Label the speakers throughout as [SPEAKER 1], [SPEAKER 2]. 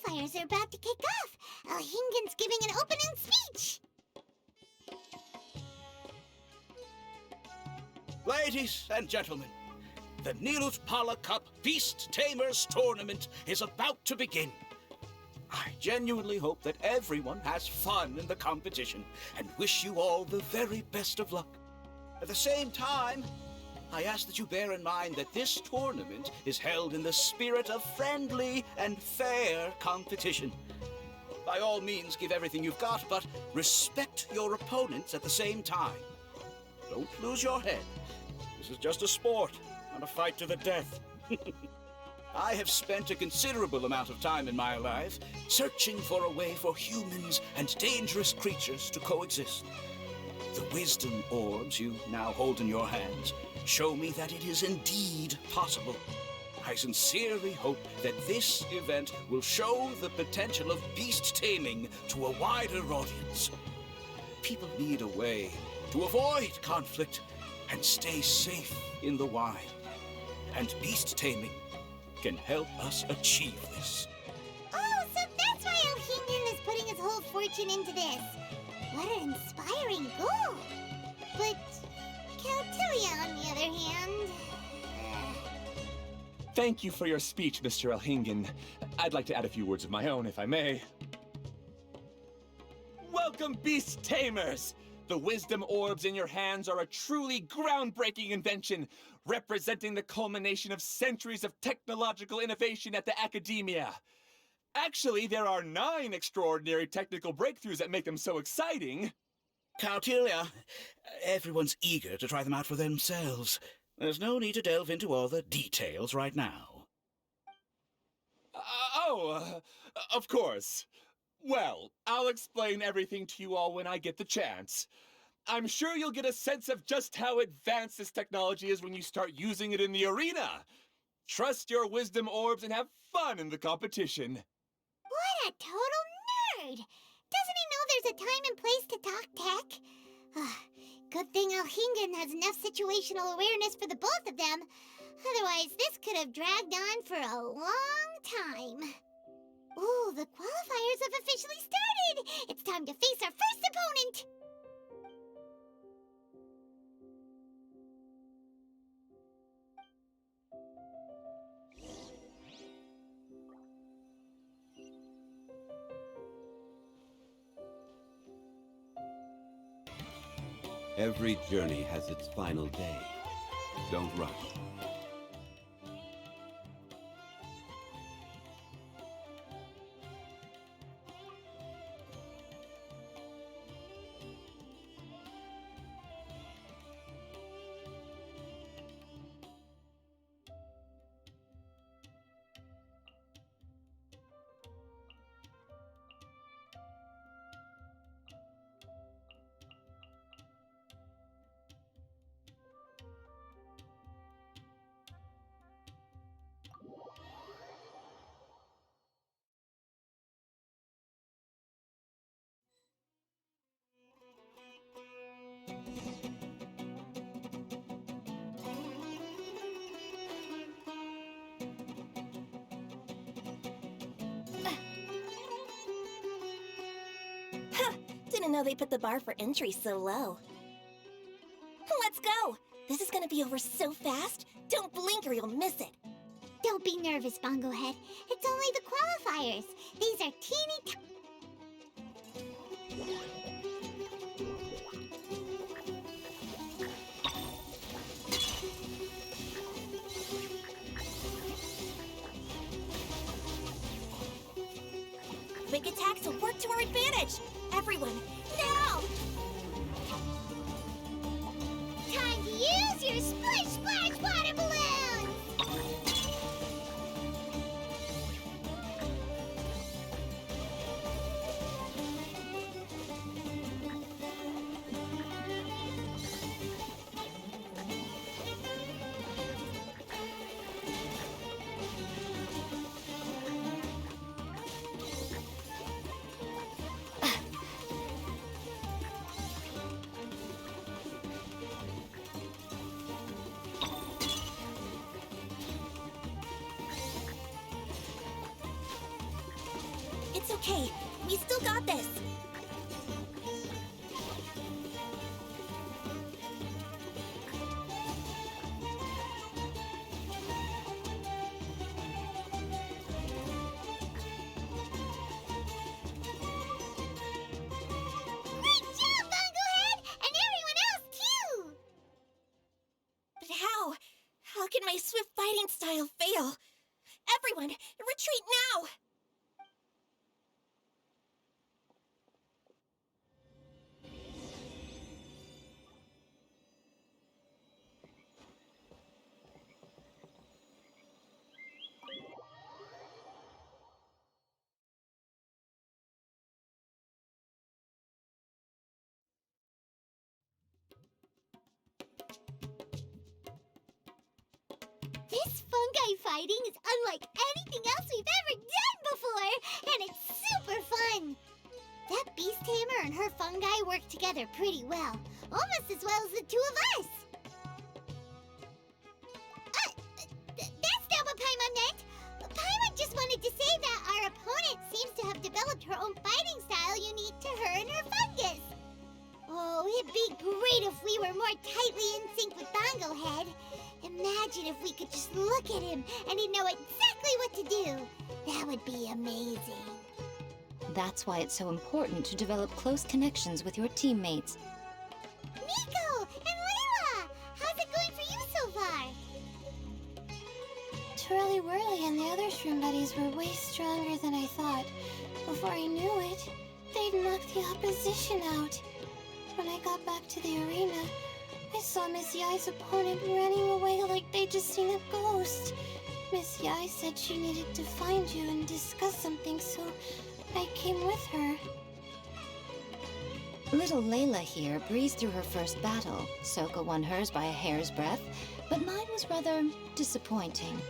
[SPEAKER 1] qualifiers are about to kick off. Alhingen's giving an opening speech.
[SPEAKER 2] Ladies and gentlemen, the Nilotpala Cup Beast Tamers Tournament is about to begin. I genuinely hope that everyone has fun in the competition and wish you all the very best of luck. At the same time, I ask that you bear in mind that this tournament is held in the spirit of friendly and fair competition. By all means, give everything you've got, but respect your opponents at the same time. Don't lose your head. This is just a sport, not a fight to the death. I have spent a considerable amount of time in my life searching for a way for humans and dangerous creatures to coexist. The wisdom orbs you now hold in your hands show me that it is indeed possible. I sincerely hope that this event will show the potential of beast taming to a wider audience. People need a way to avoid conflict and stay safe in the wild. And beast taming can help us achieve this.
[SPEAKER 1] Oh, so that's why Alhingen is putting his whole fortune into this. What an inspiring goal. But Caltilia, on the other hand...
[SPEAKER 3] Thank you for your speech, Mr. Alhingen. I'd like to add a few words of my own, if I may. Welcome, Beast Tamers! The wisdom orbs in your hands are a truly groundbreaking invention, representing the culmination of centuries of technological innovation at the academia. Actually, there are 9 extraordinary technical breakthroughs that make them so exciting.
[SPEAKER 2] Caltilia, everyone's eager to try them out for themselves. There's no need to delve into all the details right now.
[SPEAKER 3] Of course. Well, I'll explain everything to you all when I get the chance. I'm sure you'll get a sense of just how advanced this technology is when you start using it in the arena. Trust your wisdom orbs and have fun in the competition.
[SPEAKER 1] What a total nerd! Doesn't he know there's a time and place to talk tech? Good thing Alhingen has enough situational awareness for the both of them. Otherwise, this could have dragged on for a long time. Ooh, the qualifiers have officially started! It's time to face our first opponent!
[SPEAKER 4] Every journey has its final day. Don't rush.
[SPEAKER 5] Didn't know they put the bar for entry so low. Let's go! This is gonna be over so fast, don't blink or you'll miss it.
[SPEAKER 1] Don't be nervous, Bongo Head. It's only the qualifiers. These are teeny...
[SPEAKER 5] Quick attacks will work to our advantage! Everyone, now!
[SPEAKER 1] Time to use your splish splash water balloons!
[SPEAKER 5] Okay, we still got this.
[SPEAKER 1] Great job, Bunglehead! And everyone else, too!
[SPEAKER 5] But how? How can my swift fighting style fail? Everyone, retreat now!
[SPEAKER 1] This fungi fighting is unlike anything else we've ever done before, and it's super fun. That beast tamer and her fungi work together pretty well, almost as well as the two of us. That's not what Paimon meant. Paimon just wanted to say that our opponent seems to have developed her own fighting style unique to her and her fungus. Oh, it'd be great if we were more tightly in sync with Bonglehead. Imagine if we could just look at him and he'd know exactly what to do. That would be amazing.
[SPEAKER 6] That's why it's so important to develop close connections with your teammates.
[SPEAKER 1] Nico and Layla, how's it going for you so far?
[SPEAKER 7] Twirly Whirly and the other shroom buddies were way stronger than I thought. Before I knew it, they'd knocked the opposition out. When I got back to the arena, I saw Miss Yai's opponent running away like they'd just seen a ghost. Miss Yai said she needed to find you and discuss something, so I came with her.
[SPEAKER 6] Little Layla here breezed through her first battle. Soko won hers by a hair's breadth, but mine was rather disappointing.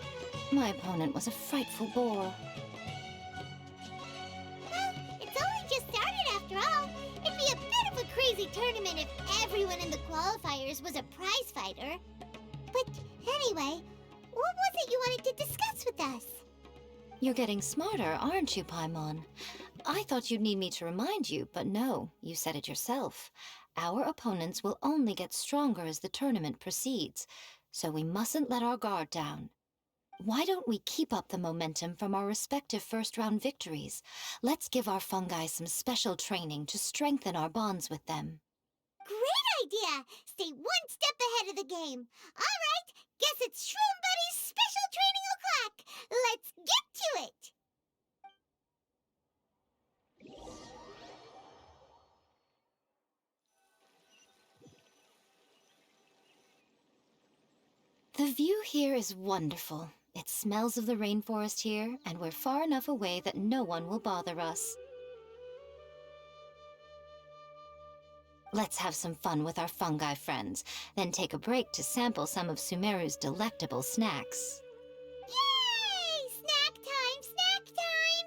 [SPEAKER 6] My opponent was a frightful bore.
[SPEAKER 1] Well, it's only just started after all. It'd be a bit of a crazy tournament if everyone in the qualifiers was a prize fighter. But anyway, what was it you wanted to discuss with us?
[SPEAKER 6] You're getting smarter, aren't you, Paimon? I thought you'd need me to remind you, but no, you said it yourself. Our opponents will only get stronger as the tournament proceeds, so we mustn't let our guard down. Why don't we keep up the momentum from our respective first-round victories? Let's give our fungi some special training to strengthen our bonds with them.
[SPEAKER 1] Great idea! Stay one step ahead of the game. All right, guess it's Shroom Buddy's special training o'clock. Let's get to it!
[SPEAKER 6] The view here is wonderful. It smells of the rainforest here, and we're far enough away that no one will bother us. Let's have some fun with our fungi friends, then take a break to sample some of Sumeru's delectable snacks.
[SPEAKER 1] Yay! Snack time! Snack time!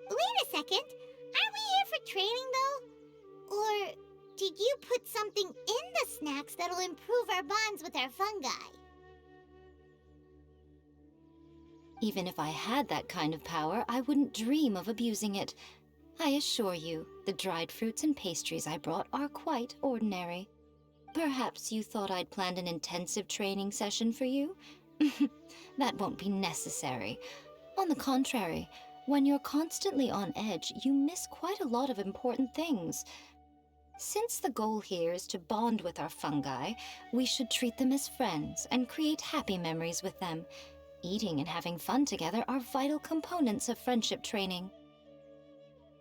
[SPEAKER 1] Wait a second. Aren't we here for training, though? Or did you put something in the snacks that'll improve our bonds with our fungi?
[SPEAKER 6] Even if I had that kind of power, I wouldn't dream of abusing it. I assure you, the dried fruits and pastries I brought are quite ordinary. Perhaps you thought I'd planned an intensive training session for you? That won't be necessary. On the contrary, when you're constantly on edge, you miss quite a lot of important things. Since the goal here is to bond with our fungi, we should treat them as friends and create happy memories with them. Eating and having fun together are vital components of friendship training.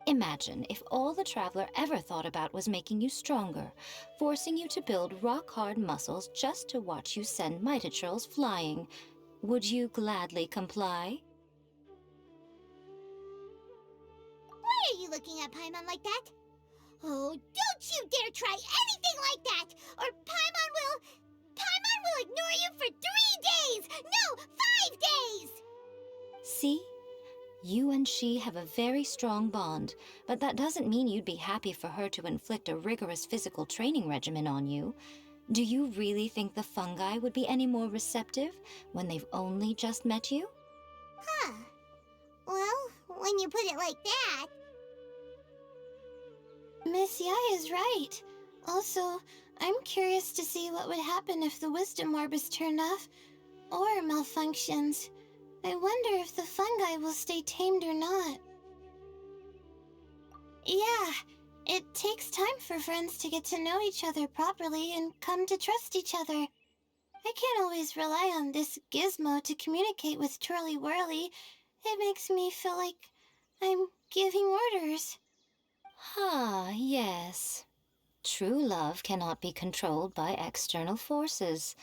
[SPEAKER 6] Imagine if all the Traveler ever thought about was making you stronger, forcing you to build rock-hard muscles just to watch you send Mitatrolls flying. Would you gladly comply?
[SPEAKER 1] Why are you looking at Paimon like that? Oh, don't you dare try anything like that, or Paimon will ignore you for 3 days! No, 5 days!
[SPEAKER 6] See? You and she have a very strong bond, but that doesn't mean you'd be happy for her to inflict a rigorous physical training regimen on you. Do you really think the fungi would be any more receptive when they've only just met you?
[SPEAKER 1] Huh. Well, when you put it like that.
[SPEAKER 7] Miss Yai is right. Also, I'm curious to see what would happen if the wisdom orb is turned off or malfunctions. I wonder if the fungi will stay tamed or not. Yeah, it takes time for friends to get to know each other properly and come to trust each other. I can't always rely on this gizmo to communicate with Twirly Whirly. It makes me feel like I'm giving orders.
[SPEAKER 6] Ah, yes. True love cannot be controlled by external forces.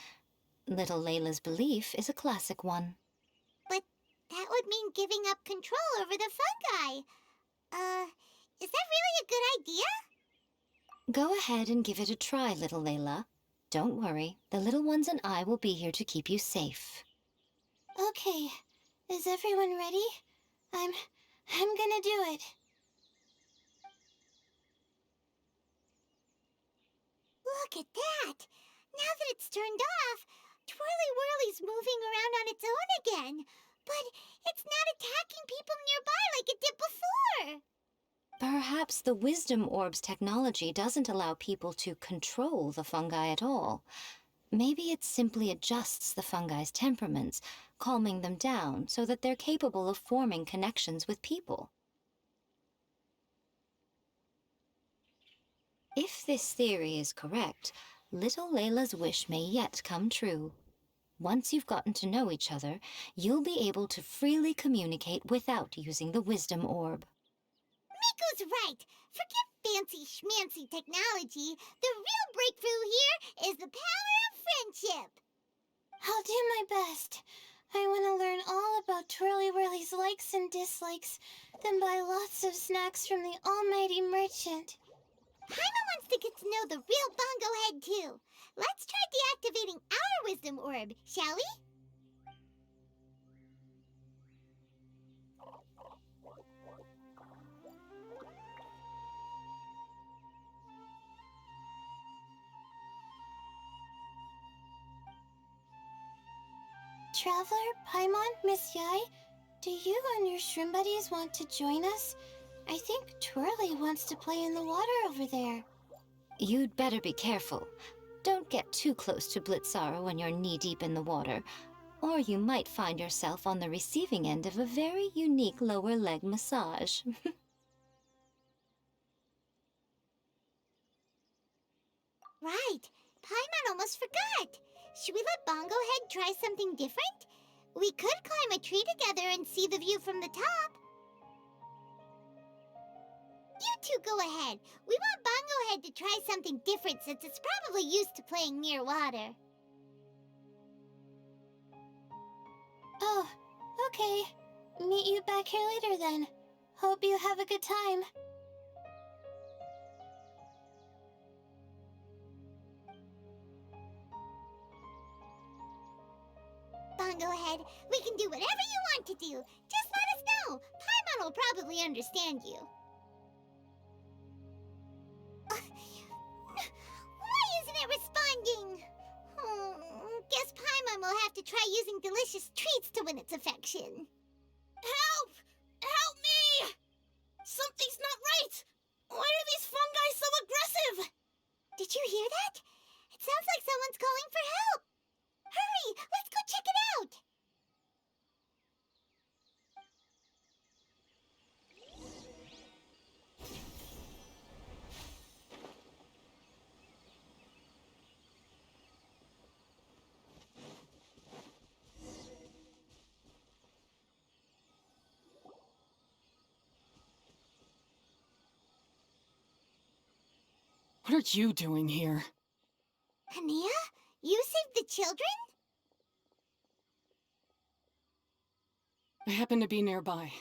[SPEAKER 6] Little Layla's belief is a classic one.
[SPEAKER 1] But that would mean giving up control over the fungi. Is that really a good idea?
[SPEAKER 6] Go ahead and give it a try, little Layla. Don't worry, the little ones and I will be here to keep you safe.
[SPEAKER 7] Okay, is everyone ready? I'm gonna do it.
[SPEAKER 1] Look at that! Now that it's turned off, Twirly Whirly's moving around on its own again. But it's not attacking people nearby like it did before.
[SPEAKER 6] Perhaps the Wisdom Orb's technology doesn't allow people to control the fungi at all. Maybe it simply adjusts the fungi's temperaments, calming them down so that they're capable of forming connections with people. If this theory is correct, little Layla's wish may yet come true. Once you've gotten to know each other, you'll be able to freely communicate without using the Wisdom Orb.
[SPEAKER 1] Miko's right. Forget fancy schmancy technology. The real breakthrough here is the power of friendship.
[SPEAKER 7] I'll do my best. I want to learn all about Twirly Whirly's likes and dislikes, then buy lots of snacks from the almighty merchant.
[SPEAKER 1] Paimon wants to get to know the real Bongo Head, too. Let's try deactivating our Wisdom Orb, shall we?
[SPEAKER 7] Traveler, Paimon, Miss Yai, do you and your shroom buddies want to join us? I think Twirly wants to play in the water over there.
[SPEAKER 6] You'd better be careful. Don't get too close to Blitzara when you're knee-deep in the water, or you might find yourself on the receiving end of a very unique lower leg massage.
[SPEAKER 1] Right. Paimon almost forgot. Should we let Bongo Head try something different? We could climb a tree together and see the view from the top. You two go ahead. We want Bongo Head to try something different since it's probably used to playing near water.
[SPEAKER 7] Oh, okay. Meet you back here later then. Hope you have a good time.
[SPEAKER 1] Bongo Head, we can do whatever you want to do. Just let us know. Paimon will probably understand you. Why isn't it responding? Guess Paimon will have to try using delicious treats to win its affection.
[SPEAKER 5] Help! Help me! Something's not right! Why are these fungi so aggressive?
[SPEAKER 1] Did you hear that? It sounds like someone's calling for help. Hurry, let's go check it out.
[SPEAKER 8] What are you doing here?
[SPEAKER 1] Hania, you saved the children?
[SPEAKER 8] I happened to be nearby.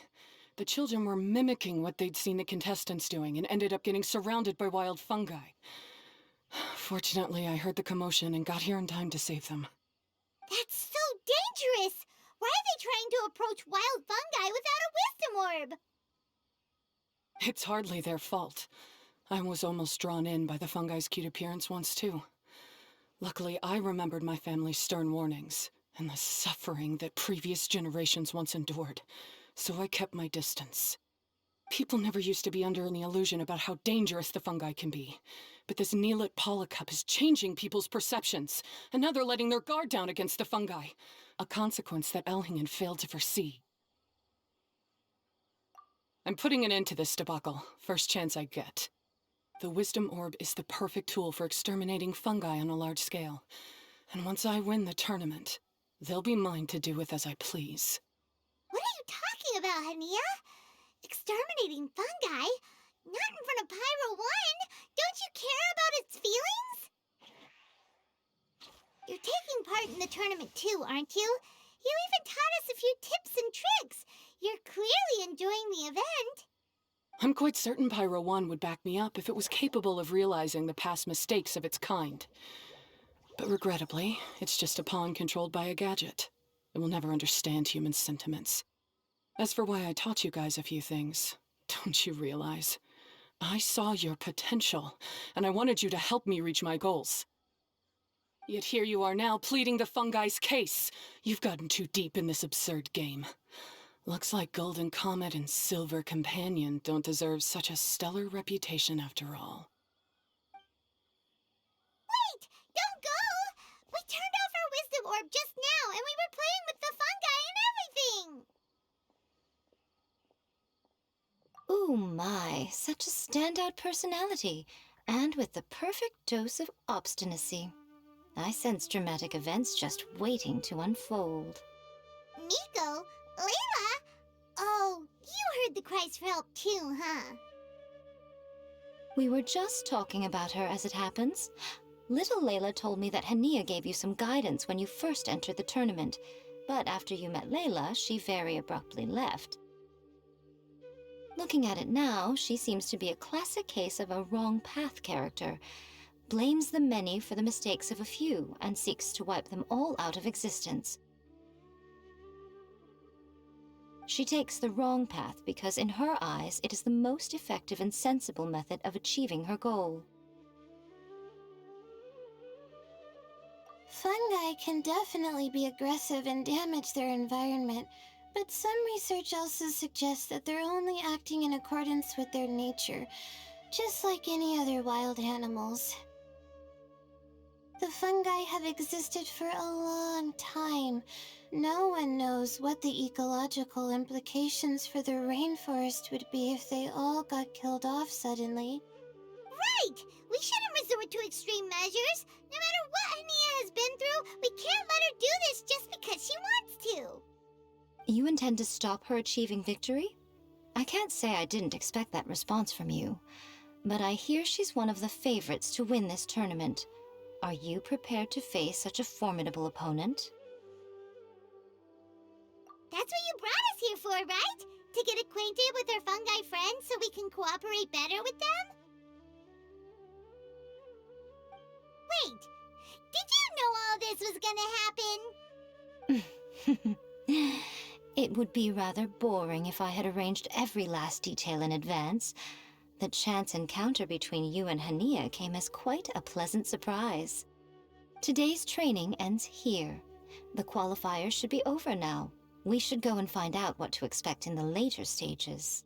[SPEAKER 8] The children were mimicking what they'd seen the contestants doing and ended up getting surrounded by wild fungi. Fortunately, I heard the commotion and got here in time to save them.
[SPEAKER 1] That's so dangerous! Why are they trying to approach wild fungi without a wisdom orb?
[SPEAKER 8] It's hardly their fault. I was almost drawn in by the fungi's cute appearance once, too. Luckily, I remembered my family's stern warnings and the suffering that previous generations once endured. so I kept my distance. People never used to be under any illusion about how dangerous the fungi can be. But this Nilotpala cup is changing people's perceptions, and now they're letting their guard down against the fungi. A consequence that Elhingen failed to foresee. I'm putting an end to this debacle, first chance I get. The Wisdom Orb is the perfect tool for exterminating fungi on a large scale. And once I win the tournament, they'll be mine to do with as I please.
[SPEAKER 1] What are you talking about, Hania? Exterminating fungi? Not in front of Pyro 1! Don't you care about its feelings? You're taking part in the tournament too, aren't you? You even taught us a few tips and tricks. You're clearly enjoying the event.
[SPEAKER 8] I'm quite certain Pyro 1 would back me up if it was capable of realizing the past mistakes of its kind. But regrettably, it's just a pawn controlled by a gadget. It will never understand human sentiments. As for why I taught you guys a few things, don't you realize? I saw your potential, and I wanted you to help me reach my goals. Yet here you are now, pleading the fungi's case. You've gotten too deep in this absurd game. Looks like Golden Comet and Silver Companion don't deserve such a stellar reputation after all.
[SPEAKER 1] Wait! Don't go! We turned off our Wisdom Orb just now, and we were playing with the fungi and everything!
[SPEAKER 6] Ooh my, such a standout personality, and with the perfect dose of obstinacy. I sense dramatic events just waiting to unfold.
[SPEAKER 1] Miko? Layla? Oh, you heard the cries for help too, huh?
[SPEAKER 6] We were just talking about her as it happens. Little Layla told me that Hania gave you some guidance when you first entered the tournament, but after you met Layla, she very abruptly left. Looking at it now, she seems to be a classic case of a wrong path character. Blames the many for the mistakes of a few, and seeks to wipe them all out of existence. She takes the wrong path because in her eyes it is the most effective and sensible method of achieving her goal.
[SPEAKER 7] Fungi can definitely be aggressive and damage their environment, but some research also suggests that they're only acting in accordance with their nature, just like any other wild animals. The fungi have existed for a long time. No one knows what the ecological implications for the rainforest would be if they all got killed off suddenly.
[SPEAKER 1] Right! We shouldn't resort to extreme measures. No matter what Hania has been through, we can't let her do this just because she wants to.
[SPEAKER 6] You intend to stop her achieving victory? I can't say I didn't expect that response from you, but I hear she's one of the favorites to win this tournament. Are you prepared to face such a formidable opponent?
[SPEAKER 1] That's what you brought us here for, right? To get acquainted with our fungi friends so we can cooperate better with them? Wait, did you know all this was gonna happen?
[SPEAKER 6] It would be rather boring if I had arranged every last detail in advance. The chance encounter between you and Hania came as quite a pleasant surprise. Today's training ends here. The qualifiers should be over now. We should go and find out what to expect in the later stages.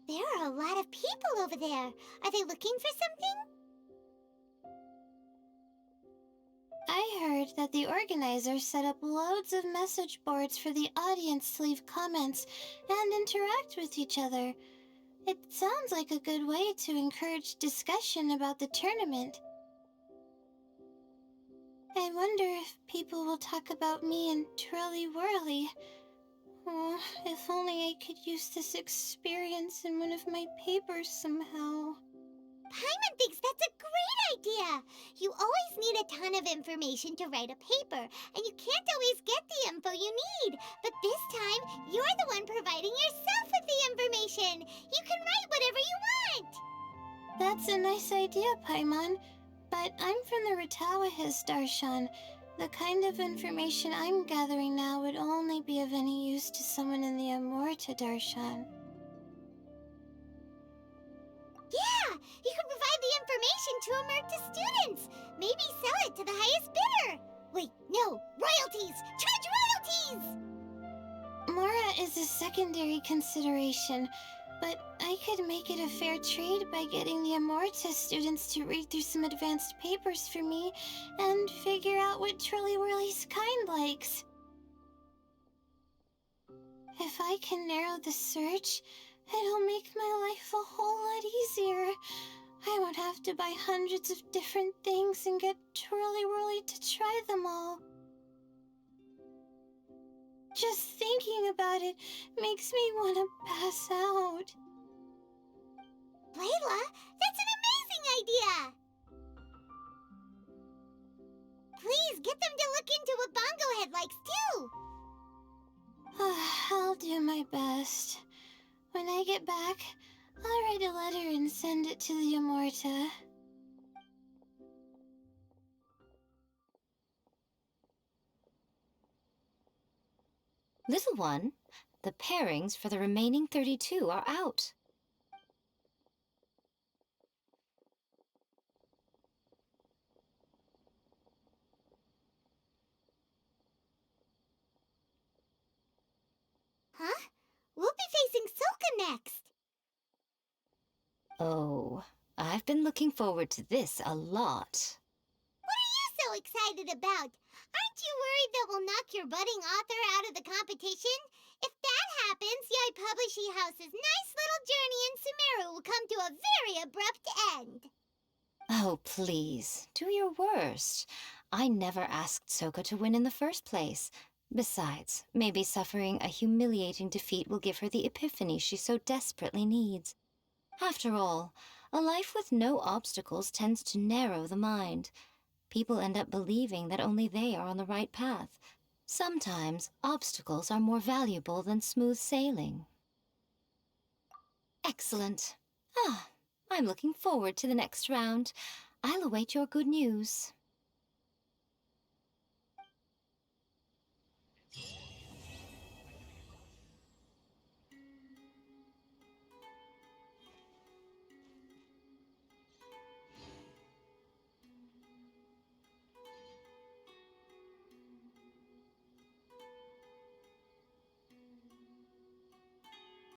[SPEAKER 1] There are a lot of people over there. Are they looking for something?
[SPEAKER 7] I heard that the organizers set up loads of message boards for the audience to leave comments and interact with each other. It sounds like a good way to encourage discussion about the tournament. I wonder if people will talk about me and Twirly Whirly. Oh, if only I could use this experience in one of my papers somehow.
[SPEAKER 1] Paimon thinks that's a great idea! idea. You always need a ton of information to write a paper, and you can't always get the info you need. But this time, you're the one providing yourself with the information. You can write whatever you want.
[SPEAKER 7] That's a nice idea, Paimon. But I'm from the Ratawahiz, Darshan. The kind of information I'm gathering now would only be of any use to someone in the Amorta, Darshan.
[SPEAKER 1] Yeah, you can provide the information to Amurta students. Maybe sell it to the highest bidder. Wait, no, royalties! Charge royalties!
[SPEAKER 7] Mora is a secondary consideration, but I could make it a fair trade by getting the Amorta students to read through some advanced papers for me and figure out what Twirly Whirly's kind likes. If I can narrow the search, it'll make my life a whole lot easier. I won't have to buy hundreds of different things and get Twirly Whirly to try them all. Just thinking about it makes me want to pass out.
[SPEAKER 1] Layla, that's an amazing idea! Please, get them to look into what Bongo Head likes, too!
[SPEAKER 7] I'll do my best. When I get back, I'll write a letter and send it to the Amorta.
[SPEAKER 6] Little one, the pairings for the remaining 32 are out.
[SPEAKER 1] Huh? We'll be facing Silka next!
[SPEAKER 6] Oh, I've been looking forward to this a lot.
[SPEAKER 1] What are you so excited about? Aren't you worried that we'll knock your budding author out of the competition? If that happens, Yai Publishing House's nice little journey in Sumeru will come to a very abrupt end.
[SPEAKER 6] Oh, please, do your worst. I never asked Soka to win in the first place. Besides, maybe suffering a humiliating defeat will give her the epiphany she so desperately needs. After all, a life with no obstacles tends to narrow the mind. People end up believing that only they are on the right path. Sometimes, obstacles are more valuable than smooth sailing. Excellent. I'm looking forward to the next round. I'll await your good news.